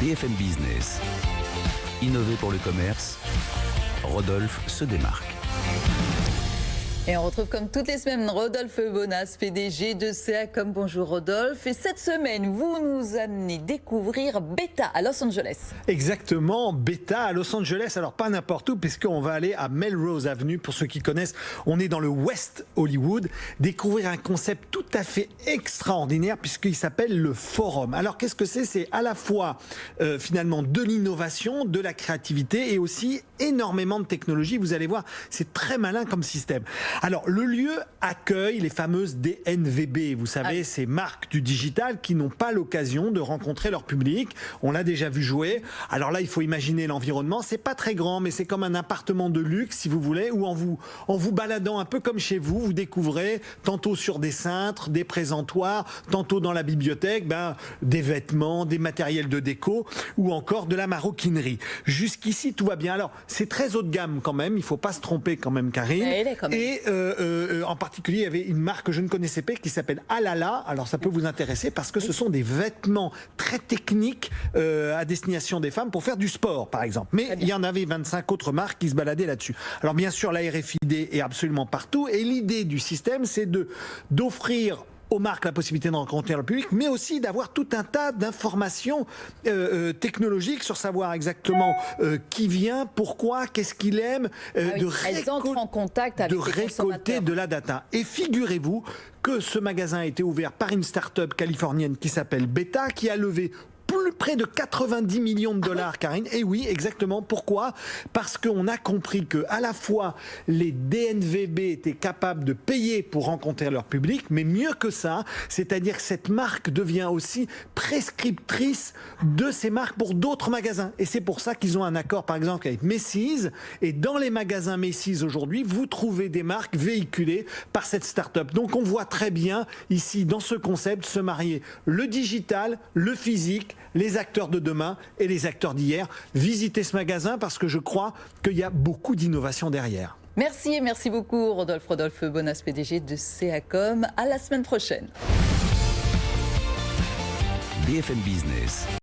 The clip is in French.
BFM Business. Innover pour le commerce, Rodolphe se démarque. Et on retrouve comme toutes les semaines Rodolphe Bonas, PDG de CA-Com. Bonjour Rodolphe. Et cette semaine, vous nous amenez découvrir Beta à Los Angeles. Exactement, Beta à Los Angeles. Alors pas n'importe où, puisqu'on va aller à Melrose Avenue. Pour ceux qui connaissent, on est dans le West Hollywood. Découvrir un concept tout à fait extraordinaire, puisqu'il s'appelle le Forum. Alors qu'est-ce que c'est? C'est à la fois finalement de l'innovation, de la créativité et aussi énormément de technologie. Vous allez voir, c'est très malin comme système. Alors, le lieu accueille les fameuses DNVB, vous savez, ces marques du digital qui n'ont pas l'occasion de rencontrer leur public. On l'a déjà vu jouer. Alors là, il faut imaginer l'environnement. C'est pas très grand, mais c'est comme un appartement de luxe, si vous voulez, où en vous baladant un peu comme chez vous, vous découvrez tantôt sur des cintres, des présentoirs, tantôt dans la bibliothèque, des vêtements, des matériels de déco ou encore de la maroquinerie. Jusqu'ici, tout va bien. Alors, c'est très haut de gamme quand même. Il faut pas se tromper quand même, Karine. Et en particulier, il y avait une marque que je ne connaissais pas qui s'appelle Alala. Alors ça peut vous intéresser parce que ce sont des vêtements très techniques à destination des femmes pour faire du sport, par exemple. Mais il y en avait 25 autres marques qui se baladaient là-dessus. Alors bien sûr, la RFID est absolument partout. Et l'idée du système, c'est d'offrir aux marques la possibilité de rencontrer le public, mais aussi d'avoir tout un tas d'informations technologiques sur savoir exactement qui vient, pourquoi, qu'est-ce qu'il aime, elles entrent en contact avec les récolter de la data. Et figurez-vous que ce magasin a été ouvert par une start-up californienne qui s'appelle Beta, qui a levé près de 90 millions de dollars, Karine. Et oui, exactement. Pourquoi? Parce qu'on a compris que à la fois les DNVB étaient capables de payer pour rencontrer leur public, mais mieux que ça, c'est-à-dire que cette marque devient aussi prescriptrice de ces marques pour d'autres magasins. Et c'est pour ça qu'ils ont un accord, par exemple, avec Macy's. Et dans les magasins Macy's aujourd'hui, vous trouvez des marques véhiculées par cette start-up. Donc on voit très bien ici, dans ce concept, se marier le digital, le physique, les acteurs de demain et les acteurs d'hier. Visitez ce magasin parce que je crois qu'il y a beaucoup d'innovation derrière. Merci et merci beaucoup Rodolphe Bonas, PDG de CA-Com. À la semaine prochaine. BFM Business.